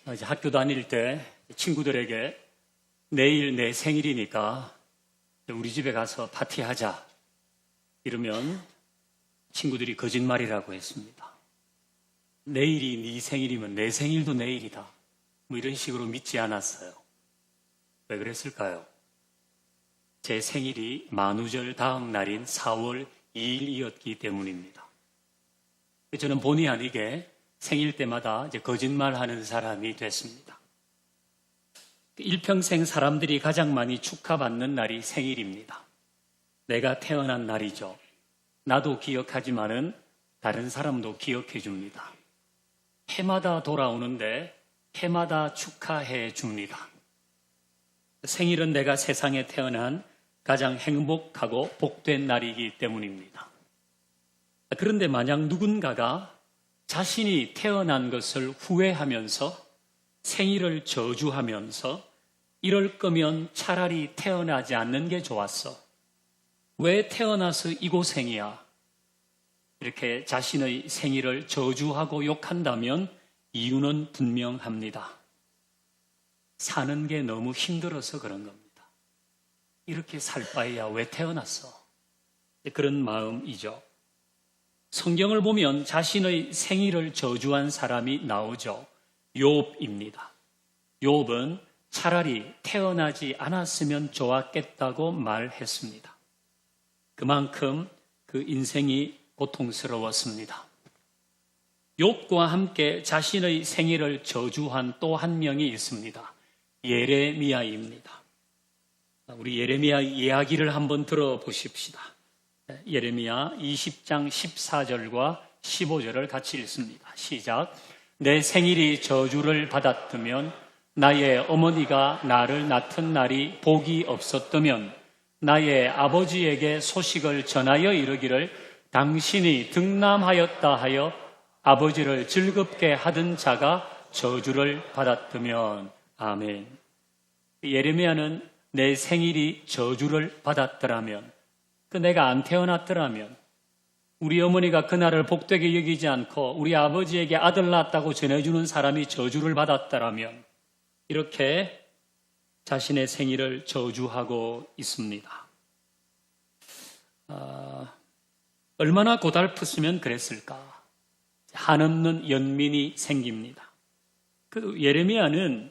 이제 학교 다닐 때 친구들에게 내일 내 생일이니까 우리 집에 가서 파티하자 이러면 친구들이 거짓말이라고 했습니다. 내일이 네 생일이면 내 생일도 내일이다. 뭐 이런 식으로 믿지 않았어요. 왜 그랬을까요? 제 생일이 만우절 다음 날인 4월 2일이었기 때문입니다. 저는 본의 아니게 생일 때마다 이제 거짓말하는 사람이 됐습니다. 일평생 사람들이 가장 많이 축하받는 날이 생일입니다. 내가 태어난 날이죠. 나도 기억하지만은 다른 사람도 기억해 줍니다. 해마다 돌아오는데 해마다 축하해 줍니다. 생일은 내가 세상에 태어난 가장 행복하고 복된 날이기 때문입니다. 그런데 만약 누군가가 자신이 태어난 것을 후회하면서 생일을 저주하면서 이럴 거면 차라리 태어나지 않는 게 좋았어. 왜 태어나서 이 고생이야? 이렇게 자신의 생일을 저주하고 욕한다면 이유는 분명합니다. 사는 게 너무 힘들어서 그런 겁니다. 이렇게 살 바에야 왜 태어났어? 그런 마음이죠. 성경을 보면 자신의 생일을 저주한 사람이 나오죠. 욥입니다. 욥은 차라리 태어나지 않았으면 좋았겠다고 말했습니다. 그만큼 그 인생이 고통스러웠습니다. 욥과 함께 자신의 생일을 저주한 또 한 명이 있습니다. 예레미야입니다. 우리 예레미야 이야기를 한번 들어보십시다. 예레미야 20장 14절과 15절을 같이 읽습니다. 시작. 내 생일이 저주를 받았다면 나의 어머니가 나를 낳던 날이 복이 없었다면 나의 아버지에게 소식을 전하여 이르기를 당신이 등남하였다 하여 아버지를 즐겁게 하던 자가 저주를 받았다면. 아멘. 예레미야는 내 생일이 저주를 받았더라면, 내가 안 태어났더라면, 우리 어머니가 그날을 복되게 여기지 않고 우리 아버지에게 아들 낳았다고 전해주는 사람이 저주를 받았더라면, 이렇게 자신의 생일을 저주하고 있습니다. 얼마나 고달팠으면 그랬을까? 한없는 연민이 생깁니다. 그 예레미야는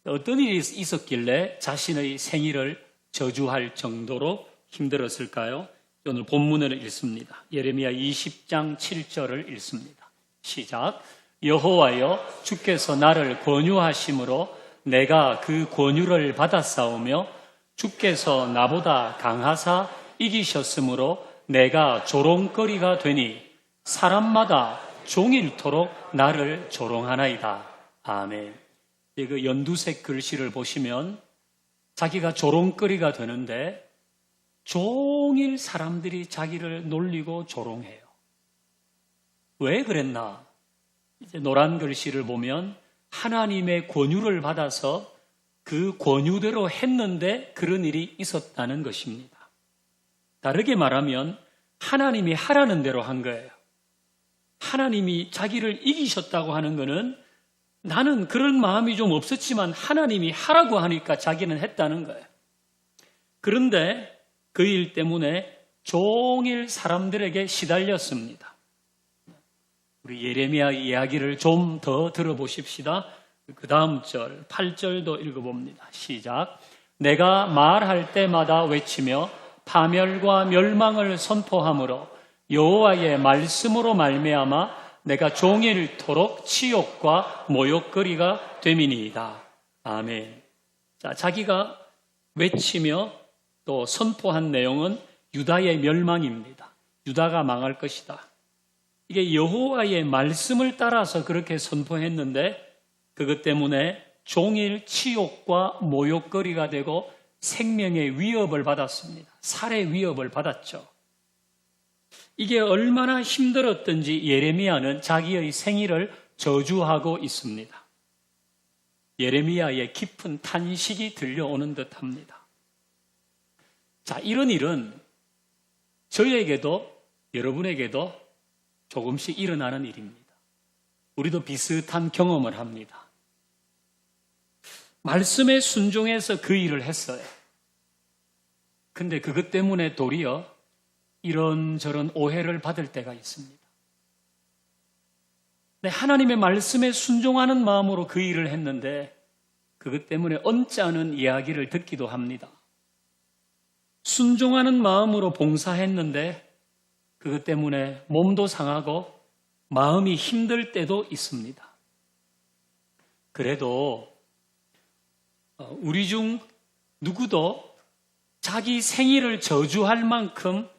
어떤 일이 있었길래 자신의 생일을 저주할 정도로 힘들었을까요? 오늘 본문을 읽습니다. 예레미야 20장 7절을 읽습니다. 시작. 여호와여 주께서 나를 권유하심으로 내가 그 권유를 받았사오며 주께서 나보다 강하사 이기셨으므로 내가 조롱거리가 되니 사람마다 종일토록 나를 조롱하나이다. 아멘. 그 연두색 글씨를 보시면 자기가 조롱거리가 되는데 종일 사람들이 자기를 놀리고 조롱해요. 왜 그랬나? 이제 노란 글씨를 보면 하나님의 권유를 받아서 그 권유대로 했는데 그런 일이 있었다는 것입니다. 다르게 말하면 하나님이 하라는 대로 한 거예요. 하나님이 자기를 이기셨다고 하는 것은 나는 그런 마음이 좀 없었지만 하나님이 하라고 하니까 자기는 했다는 거예요. 그런데 그 일 때문에 종일 사람들에게 시달렸습니다. 우리 예레미야 이야기를 좀 더 들어보십시다. 그 다음 절 8절도 읽어봅니다. 시작. 내가 말할 때마다 외치며 파멸과 멸망을 선포하므로 여호와의 말씀으로 말미암아 내가 종일토록 치욕과 모욕거리가 됨이니이다. 아멘. 자, 자기가 외치며 또 선포한 내용은 유다의 멸망입니다. 유다가 망할 것이다. 이게 여호와의 말씀을 따라서 그렇게 선포했는데 그것 때문에 종일 치욕과 모욕거리가 되고 생명의 위협을 받았습니다. 살해 위협을 받았죠. 이게 얼마나 힘들었던지 예레미야는 자기의 생일을 저주하고 있습니다. 예레미야의 깊은 탄식이 들려오는 듯합니다. 자, 이런 일은 저에게도 여러분에게도 조금씩 일어나는 일입니다. 우리도 비슷한 경험을 합니다. 말씀에 순종해서 그 일을 했어요. 근데 그것 때문에 도리어 이런저런 오해를 받을 때가 있습니다. 근데 하나님의 말씀에 순종하는 마음으로 그 일을 했는데 그것 때문에 언짢은 이야기를 듣기도 합니다. 순종하는 마음으로 봉사했는데 그것 때문에 몸도 상하고 마음이 힘들 때도 있습니다. 그래도 우리 중 누구도 자기 생일을 저주할 만큼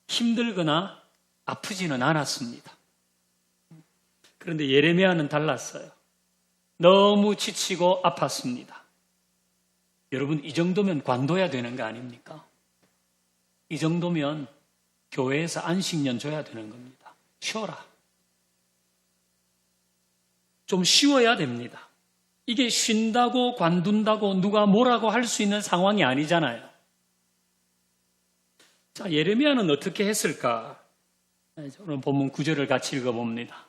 힘들거나 아프지는 않았습니다. 그런데 예레미야는 달랐어요. 너무 지치고 아팠습니다. 여러분, 이 정도면 관둬야 되는 거 아닙니까? 이 정도면 교회에서 안식년 줘야 되는 겁니다. 쉬어라. 좀 쉬어야 됩니다. 이게 쉰다고 관둔다고 누가 뭐라고 할 수 있는 상황이 아니잖아요. 자, 예레미야는 어떻게 했을까? 오늘 본문 9절을 같이 읽어봅니다.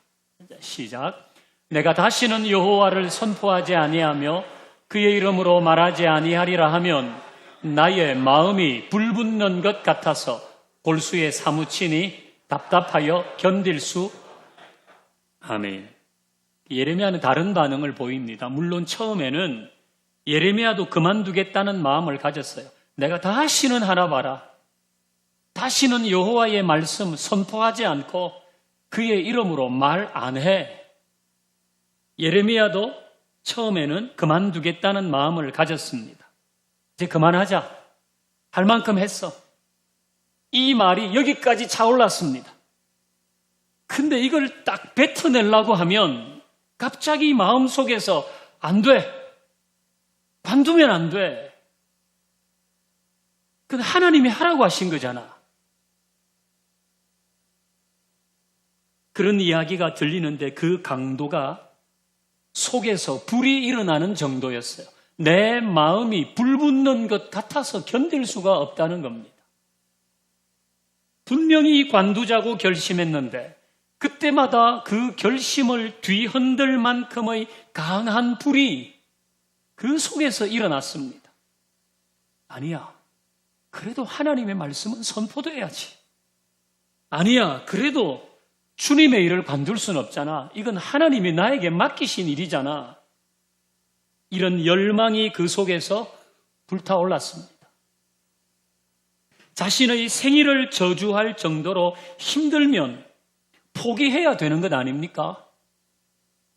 시작. 내가 다시는 여호와를 선포하지 아니하며 그의 이름으로 말하지 아니하리라 하면 나의 마음이 불붙는 것 같아서 골수에 사무치니 답답하여 견딜 수. 아멘. 예레미야는 다른 반응을 보입니다. 물론 처음에는 예레미야도 그만두겠다는 마음을 가졌어요. 내가 다시는 하나 봐라. 다시는 여호와의 말씀 선포하지 않고 그의 이름으로 말 안 해. 예레미야도 처음에는 그만두겠다는 마음을 가졌습니다. 이제 그만하자. 할 만큼 했어. 이 말이 여기까지 차올랐습니다. 근데 이걸 딱 뱉어내려고 하면 갑자기 마음속에서 안 돼. 관두면 안 돼. 근데 하나님이 하라고 하신 거잖아. 그런 이야기가 들리는데 그 강도가 속에서 불이 일어나는 정도였어요. 내 마음이 불붙는 것 같아서 견딜 수가 없다는 겁니다. 분명히 관두자고 결심했는데 그때마다 그 결심을 뒤흔들 만큼의 강한 불이 그 속에서 일어났습니다. 아니야. 그래도 하나님의 말씀은 선포돼야지. 아니야. 그래도 주님의 일을 관둘 수는 없잖아. 이건 하나님이 나에게 맡기신 일이잖아. 이런 열망이 그 속에서 불타올랐습니다. 자신의 생일을 저주할 정도로 힘들면 포기해야 되는 것 아닙니까?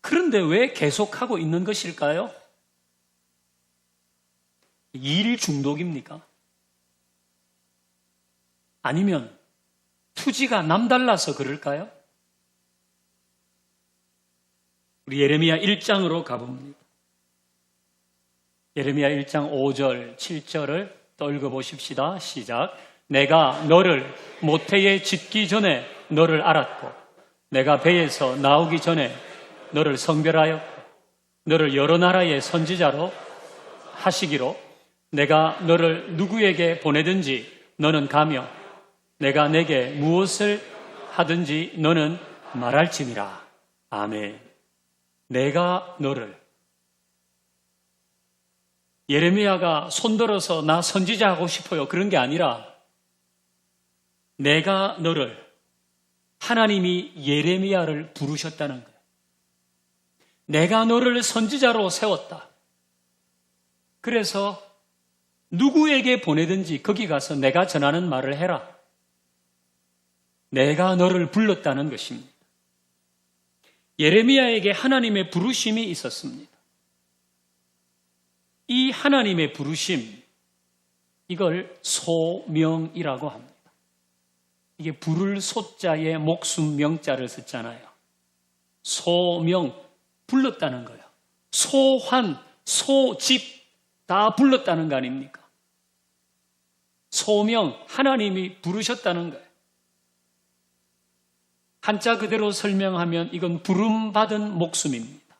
그런데 왜 계속하고 있는 것일까요? 일 중독입니까? 아니면 투지가 남달라서 그럴까요? 우리 예레미야 1장으로 가봅니다. 예레미야 1장 5절, 7절을 또 읽어보십시다. 시작. 내가 너를 모태에 짓기 전에 너를 알았고 내가 배에서 나오기 전에 너를 성별하였고 너를 여러 나라의 선지자로 하시기로 내가 너를 누구에게 보내든지 너는 가며 내가 내게 무엇을 하든지 너는 말할지니라. 아멘. 내가 너를. 예레미야가 손들어서 나 선지자하고 싶어요. 그런 게 아니라 내가 너를, 하나님이 예레미야를 부르셨다는 거예요. 내가 너를 선지자로 세웠다. 그래서 누구에게 보내든지 거기 가서 내가 전하는 말을 해라. 내가 너를 불렀다는 것입니다. 예레미야에게 하나님의 부르심이 있었습니다. 이 하나님의 부르심, 이걸 소명이라고 합니다. 이게 부를 소자에 목숨 명자를 썼잖아요. 소명, 불렀다는 거예요. 소환, 소집 다 불렀다는 거 아닙니까? 소명, 하나님이 부르셨다는 거예요. 한자 그대로 설명하면 이건 부름받은 목숨입니다.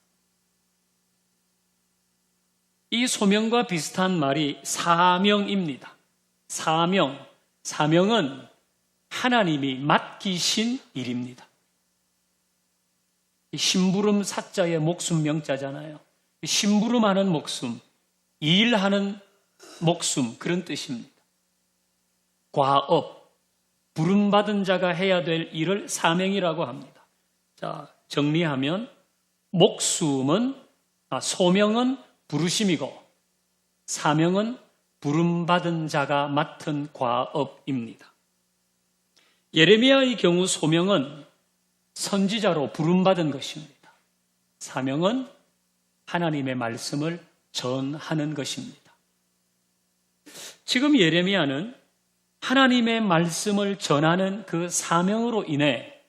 이 소명과 비슷한 말이 사명입니다. 사명, 사명은 하나님이 맡기신 일입니다. 심부름 사자의 목숨 명자잖아요. 심부름하는 목숨, 일하는 목숨, 그런 뜻입니다. 과업, 부름받은 자가 해야 될 일을 사명이라고 합니다. 자, 정리하면 소명은 부르심이고 사명은 부름받은 자가 맡은 과업입니다. 예레미야의 경우 소명은 선지자로 부름받은 것입니다. 사명은 하나님의 말씀을 전하는 것입니다. 지금 예레미야는 하나님의 말씀을 전하는 그 사명으로 인해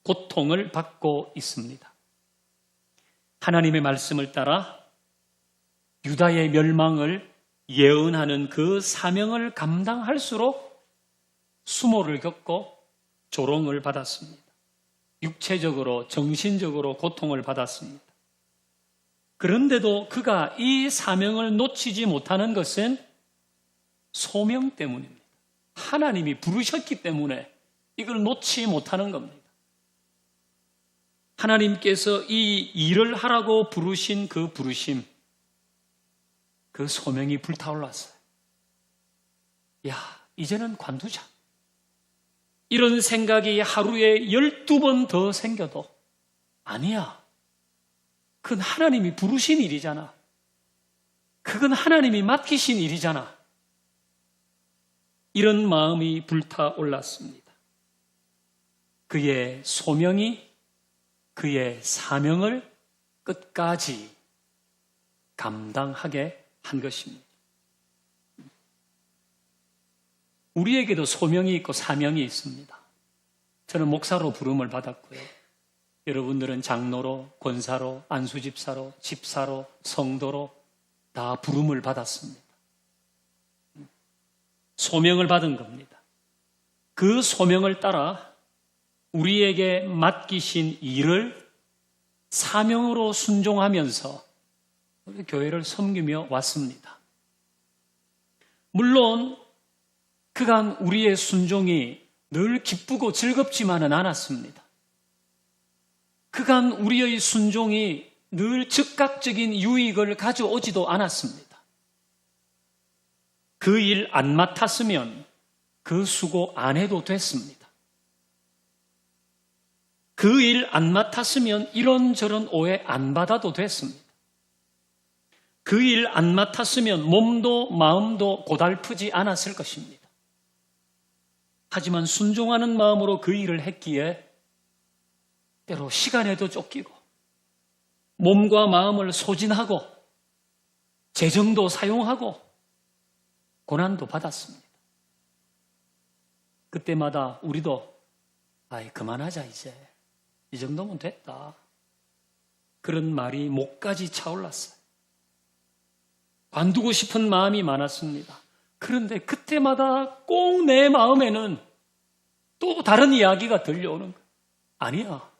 고통을 받고 있습니다. 하나님의 말씀을 따라 유다의 멸망을 예언하는 그 사명을 감당할수록 수모를 겪고 조롱을 받았습니다. 육체적으로, 정신적으로 고통을 받았습니다. 그런데도 그가 이 사명을 놓치지 못하는 것은 소명 때문입니다. 하나님이 부르셨기 때문에 이걸 놓지 못하는 겁니다. 하나님께서 이 일을 하라고 부르신 그 부르심, 그 소명이 불타올랐어요. 야, 이제는 관두자. 이런 생각이 하루에 12번 더 생겨도 아니야. 그건 하나님이 부르신 일이잖아. 그건 하나님이 맡기신 일이잖아. 이런 마음이 불타올랐습니다. 그의 소명이 그의 사명을 끝까지 감당하게 한 것입니다. 우리에게도 소명이 있고 사명이 있습니다. 저는 목사로 부름을 받았고요. 여러분들은 장로로, 권사로, 안수집사로, 집사로, 성도로 다 부름을 받았습니다. 소명을 받은 겁니다. 그 소명을 따라 우리에게 맡기신 일을 사명으로 순종하면서 우리 교회를 섬기며 왔습니다. 물론 그간 우리의 순종이 늘 기쁘고 즐겁지만은 않았습니다. 그간 우리의 순종이 늘 즉각적인 유익을 가져오지도 않았습니다. 그 일 안 맡았으면 그 수고 안 해도 됐습니다. 그 일 안 맡았으면 이런저런 오해 안 받아도 됐습니다. 그 일 안 맡았으면 몸도 마음도 고달프지 않았을 것입니다. 하지만 순종하는 마음으로 그 일을 했기에 때로 시간에도 쫓기고 몸과 마음을 소진하고 재정도 사용하고 고난도 받았습니다. 그때마다 우리도 그만하자 이제. 이 정도면 됐다. 그런 말이 목까지 차올랐어요. 관두고 싶은 마음이 많았습니다. 그런데 그때마다 꼭 내 마음에는 또 다른 이야기가 들려오는 거예요. 아니야.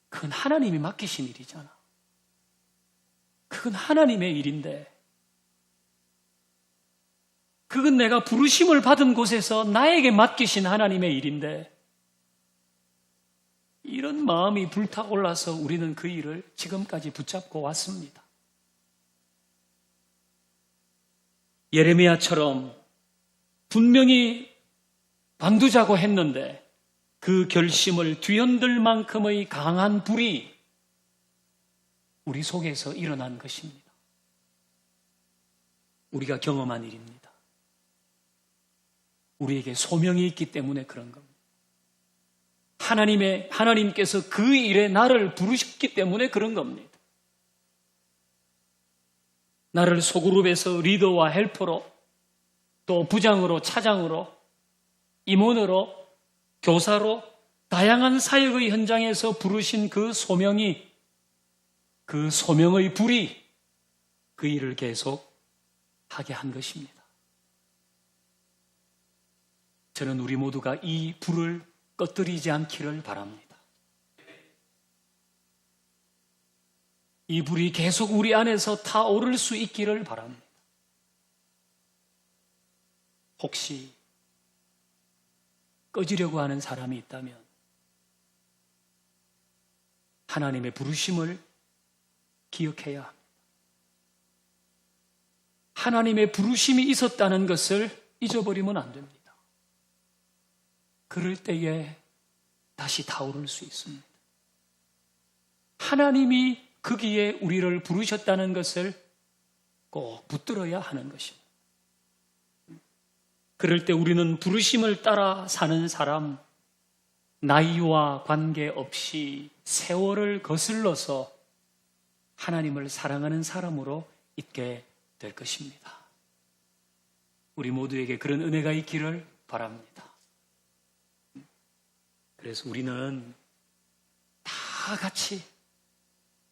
그건 하나님이 맡기신 일이잖아. 그건 하나님의 일인데. 그건 내가 부르심을 받은 곳에서 나에게 맡기신 하나님의 일인데. 이런 마음이 불타올라서 우리는 그 일을 지금까지 붙잡고 왔습니다. 예레미야처럼 분명히 관두자고 했는데 그 결심을 뒤흔들 만큼의 강한 불이 우리 속에서 일어난 것입니다. 우리가 경험한 일입니다. 우리에게 소명이 있기 때문에 그런 겁니다. 하나님께서 그 일에 나를 부르셨기 때문에 그런 겁니다. 나를 소그룹에서 리더와 헬퍼로, 또 부장으로, 차장으로, 임원으로, 교사로 다양한 사역의 현장에서 부르신 그 소명이, 그 소명의 불이 그 일을 계속 하게 한 것입니다. 저는 우리 모두가 이 불을 꺼뜨리지 않기를 바랍니다. 이 불이 계속 우리 안에서 타오를 수 있기를 바랍니다. 혹시 꺼지려고 하는 사람이 있다면 하나님의 부르심을 기억해야 합니다. 하나님의 부르심이 있었다는 것을 잊어버리면 안 됩니다. 그럴 때에 다시 타오를 수 있습니다. 하나님이 거기에 우리를 부르셨다는 것을 꼭 붙들어야 하는 것입니다. 그럴 때 우리는 부르심을 따라 사는 사람, 나이와 관계없이 세월을 거슬러서 하나님을 사랑하는 사람으로 있게 될 것입니다. 우리 모두에게 그런 은혜가 있기를 바랍니다. 그래서 우리는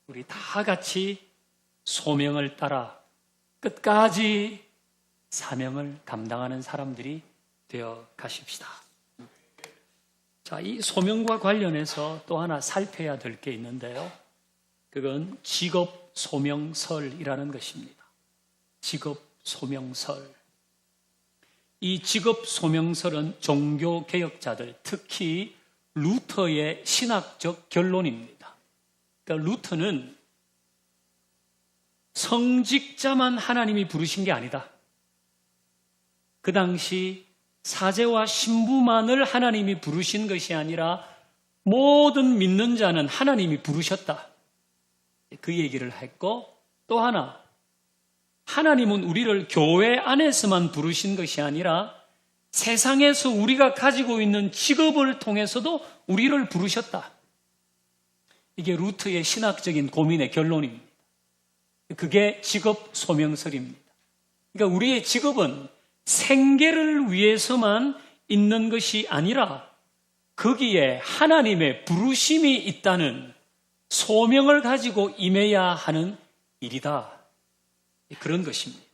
우리 다 같이 소명을 따라 끝까지 사명을 감당하는 사람들이 되어 가십시다. 자, 이 소명과 관련해서 또 하나 살펴야 될 게 있는데요. 그건 직업 소명설이라는 것입니다. 직업 소명설. 이 직업 소명설은 종교 개혁자들, 특히 루터의 신학적 결론입니다. 그러니까 루터는 성직자만 하나님이 부르신 게 아니다. 그 당시 사제와 신부만을 하나님이 부르신 것이 아니라 모든 믿는 자는 하나님이 부르셨다. 그 얘기를 했고, 또 하나, 하나님은 우리를 교회 안에서만 부르신 것이 아니라 세상에서 우리가 가지고 있는 직업을 통해서도 우리를 부르셨다. 이게 루터의 신학적인 고민의 결론입니다. 그게 직업 소명설입니다. 그러니까 우리의 직업은 생계를 위해서만 있는 것이 아니라 거기에 하나님의 부르심이 있다는 소명을 가지고 임해야 하는 일이다. 그런 것입니다.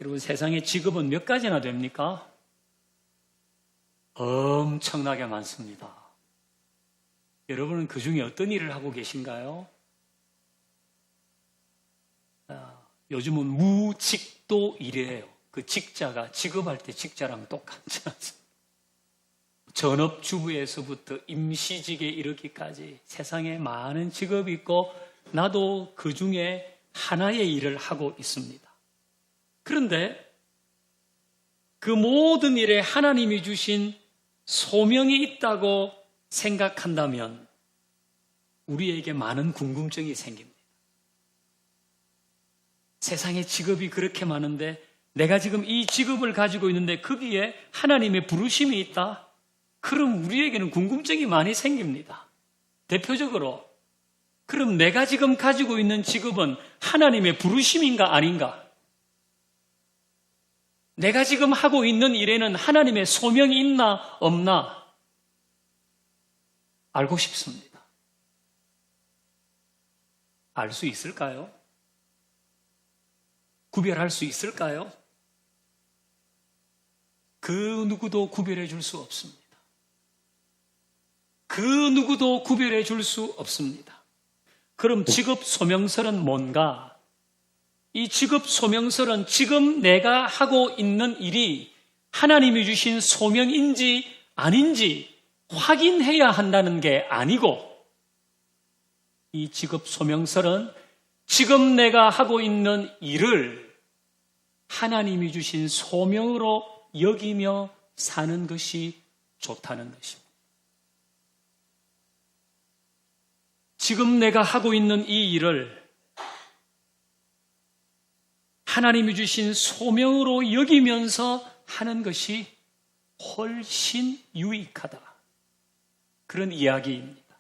여러분, 세상에 직업은 몇 가지나 됩니까? 엄청나게 많습니다. 여러분은 그 중에 어떤 일을 하고 계신가요? 요즘은 무직도일이에요. 그 직자가 직업할 때 직자랑 똑같지 않습니다. 전업주부에서부터 임시직에 이르기까지 세상에 많은 직업이 있고 나도 그 중에 하나의 일을 하고 있습니다. 그런데 그 모든 일에 하나님이 주신 소명이 있다고 생각한다면 우리에게 많은 궁금증이 생깁니다. 세상에 직업이 그렇게 많은데 내가 지금 이 직업을 가지고 있는데 거기에 하나님의 부르심이 있다? 그럼 우리에게는 궁금증이 많이 생깁니다. 대표적으로, 그럼 내가 지금 가지고 있는 직업은 하나님의 부르심인가 아닌가? 내가 지금 하고 있는 일에는 하나님의 소명이 있나 없나? 알고 싶습니다. 알 수 있을까요? 구별할 수 있을까요? 그 누구도 구별해 줄 수 없습니다. 그 누구도 구별해 줄 수 없습니다. 그럼 직업 소명설은 뭔가? 이 직업 소명설은 지금 내가 하고 있는 일이 하나님이 주신 소명인지 아닌지 확인해야 한다는 게 아니고, 이 직업 소명설은 지금 내가 하고 있는 일을 하나님이 주신 소명으로 여기며 사는 것이 좋다는 것입니다. 지금 내가 하고 있는 이 일을 하나님이 주신 소명으로 여기면서 하는 것이 훨씬 유익하다. 그런 이야기입니다.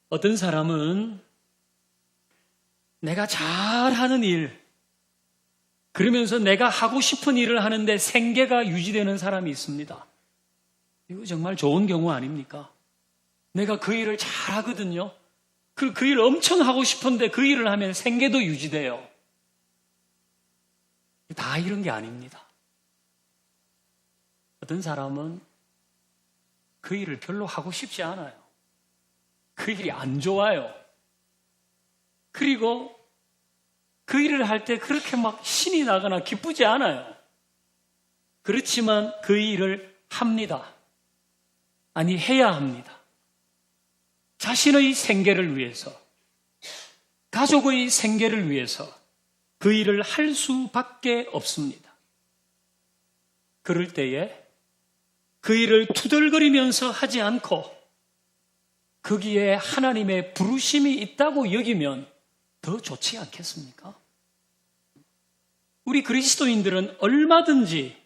어떤 사람은 내가 잘하는 일, 그러면서 내가 하고 싶은 일을 하는데 생계가 유지되는 사람이 있습니다. 이거 정말 좋은 경우 아닙니까? 내가 그 일을 잘하거든요. 그 일을 엄청 하고 싶은데 그 일을 하면 생계도 유지돼요. 다 이런 게 아닙니다. 어떤 사람은 그 일을 별로 하고 싶지 않아요. 그 일이 안 좋아요. 그리고 그 일을 할 때 그렇게 막 신이 나거나 기쁘지 않아요. 그렇지만 그 일을 합니다. 아니, 해야 합니다. 자신의 생계를 위해서, 가족의 생계를 위해서 그 일을 할 수밖에 없습니다. 그럴 때에 그 일을 투덜거리면서 하지 않고 거기에 하나님의 부르심이 있다고 여기면 더 좋지 않겠습니까? 우리 그리스도인들은 얼마든지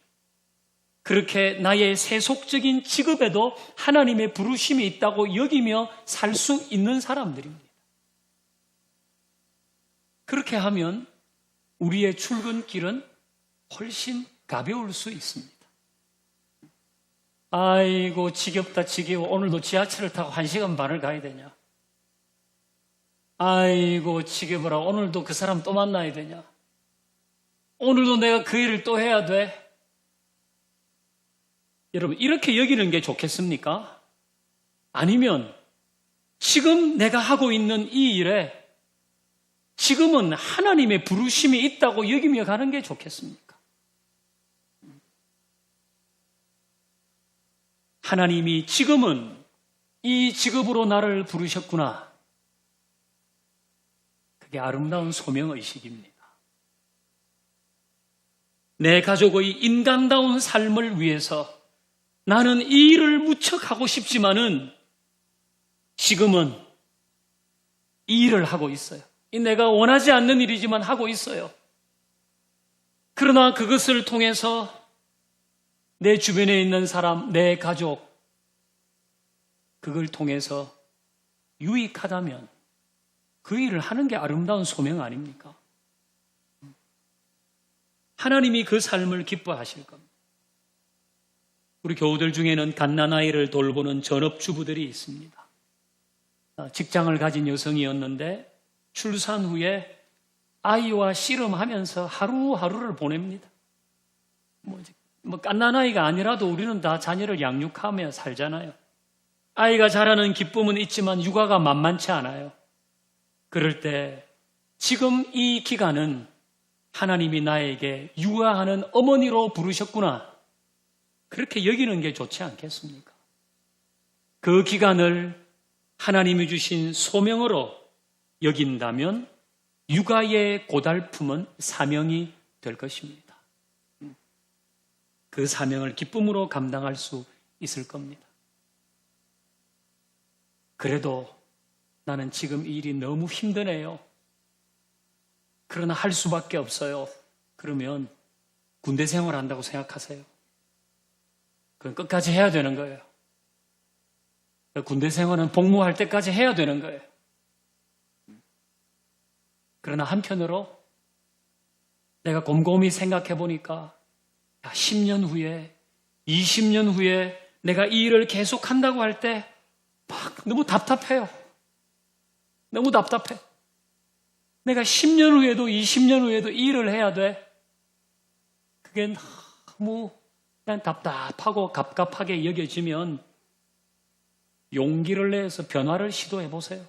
그렇게 나의 세속적인 직업에도 하나님의 부르심이 있다고 여기며 살 수 있는 사람들입니다. 그렇게 하면 우리의 출근길은 훨씬 가벼울 수 있습니다. 아이고 지겹다 지겨워. 오늘도 지하철을 타고 1시간 반을 가야 되냐. 아이고 지겨워라. 오늘도 그 사람 또 만나야 되냐. 오늘도 내가 그 일을 또 해야 돼. 여러분 이렇게 여기는 게 좋겠습니까? 아니면 지금 내가 하고 있는 이 일에 지금은 하나님의 부르심이 있다고 여기며 가는 게 좋겠습니까? 하나님이 지금은 이 직업으로 나를 부르셨구나. 그게 아름다운 소명의식입니다. 내 가족의 인간다운 삶을 위해서 나는 이 일을 무척 하고 싶지만은 지금은 이 일을 하고 있어요. 내가 원하지 않는 일이지만 하고 있어요. 그러나 그것을 통해서 내 주변에 있는 사람, 내 가족, 그걸 통해서 유익하다면 그 일을 하는 게 아름다운 소명 아닙니까? 하나님이 그 삶을 기뻐하실 겁니다. 우리 교우들 중에는 갓난아이를 돌보는 전업주부들이 있습니다. 직장을 가진 여성이었는데 출산 후에 아이와 씨름하면서 하루하루를 보냅니다. 갓난아이가 아니라도 우리는 다 자녀를 양육하며 살잖아요. 아이가 자라는 기쁨은 있지만 육아가 만만치 않아요. 그럴 때 지금 이 기간은 하나님이 나에게 육아하는 어머니로 부르셨구나. 그렇게 여기는 게 좋지 않겠습니까? 그 기간을 하나님이 주신 소명으로 여긴다면 육아의 고달픔은 사명이 될 것입니다. 그 사명을 기쁨으로 감당할 수 있을 겁니다. 그래도 나는 지금 이 일이 너무 힘드네요. 그러나 할 수밖에 없어요. 그러면 군대 생활 한다고 생각하세요. 그건 끝까지 해야 되는 거예요. 군대 생활은 복무할 때까지 해야 되는 거예요. 그러나 한편으로 내가 곰곰이 생각해 보니까 10년 후에 20년 후에 내가 이 일을 계속한다고 할 때 막 너무 답답해요. 너무 답답해. 내가 10년 후에도 20년 후에도 이 일을 해야 돼. 그게 너무 그냥 답답하고 갑갑하게 여겨지면 용기를 내서 변화를 시도해 보세요.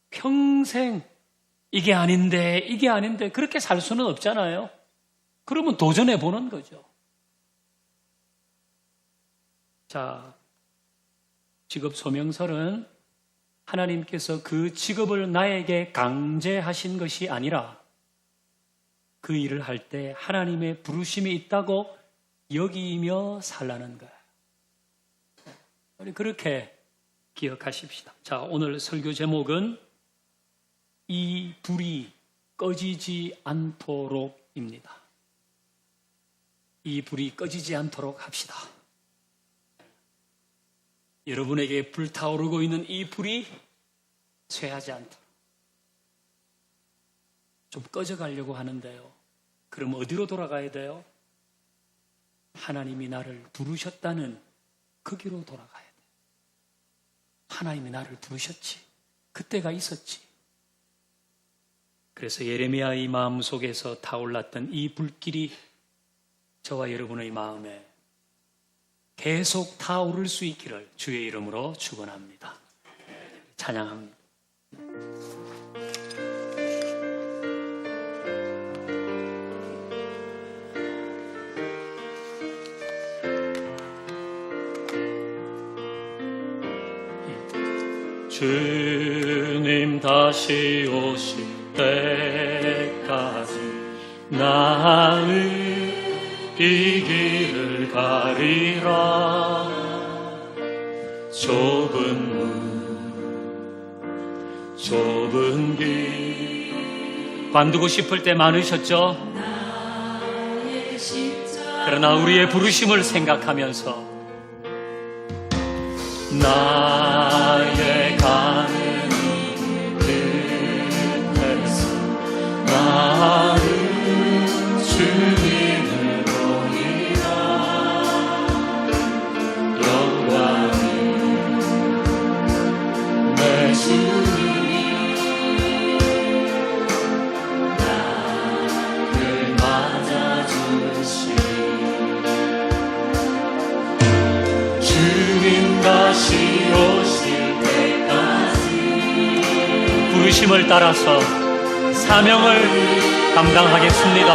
평생 이게 아닌데 그렇게 살 수는 없잖아요. 그러면 도전해 보는 거죠. 자, 직업 소명설은 하나님께서 그 직업을 나에게 강제하신 것이 아니라 그 일을 할 때 하나님의 부르심이 있다고 여기며 살라는 거예요. 우리 그렇게 기억하십시다. 자, 오늘 설교 제목은 이 불이 꺼지지 않도록입니다. 이 불이 꺼지지 않도록 합시다. 여러분에게 불타오르고 있는 이 불이 쇠하지 않도록 좀 꺼져가려고 하는데요. 그럼 어디로 돌아가야 돼요? 하나님이 나를 부르셨다는 거기로 돌아가야 돼요. 하나님이 나를 부르셨지. 그때가 있었지. 그래서 예레미야의 마음속에서 타올랐던 이 불길이 저와 여러분의 마음에 계속 타오를 수 있기를 주의 이름으로 축원합니다. 찬양합니다. 주님 다시 오실 때까지 나는 이 길을 가리라. 좁은 길 관두고 싶을 때 많으셨죠? 그러나 우리의 부르심을 생각하면서 나의 가는 끝에서 나는 주님을 보리라. 영광은 내 주님 나를 맞아주시. 주님 다시 오실 때까지 부르심을 따라서 사명을 감당하겠습니다.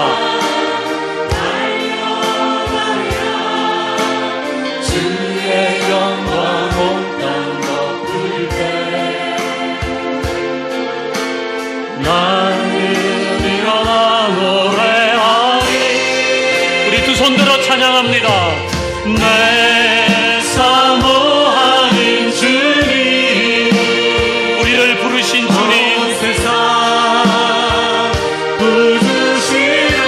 주의 영광 온 땅 덮을 때 나는 일어나 노래하리. 우리 두 손 들어 찬양합니다. 내 사모하는 주님, 우리를 부르신 주님, 세상 부르시라.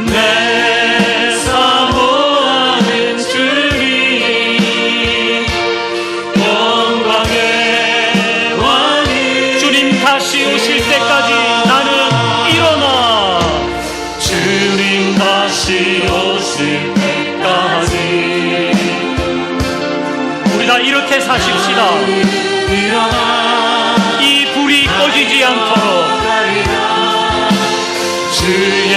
내 사모하는 주님, 영광의 왕이. 주님 다시 오실 때까지 나는 일어나. 주님 다시 오실 때까지 우리 다 이렇게 사십시다. 이 불이 꺼지지 않도록 주의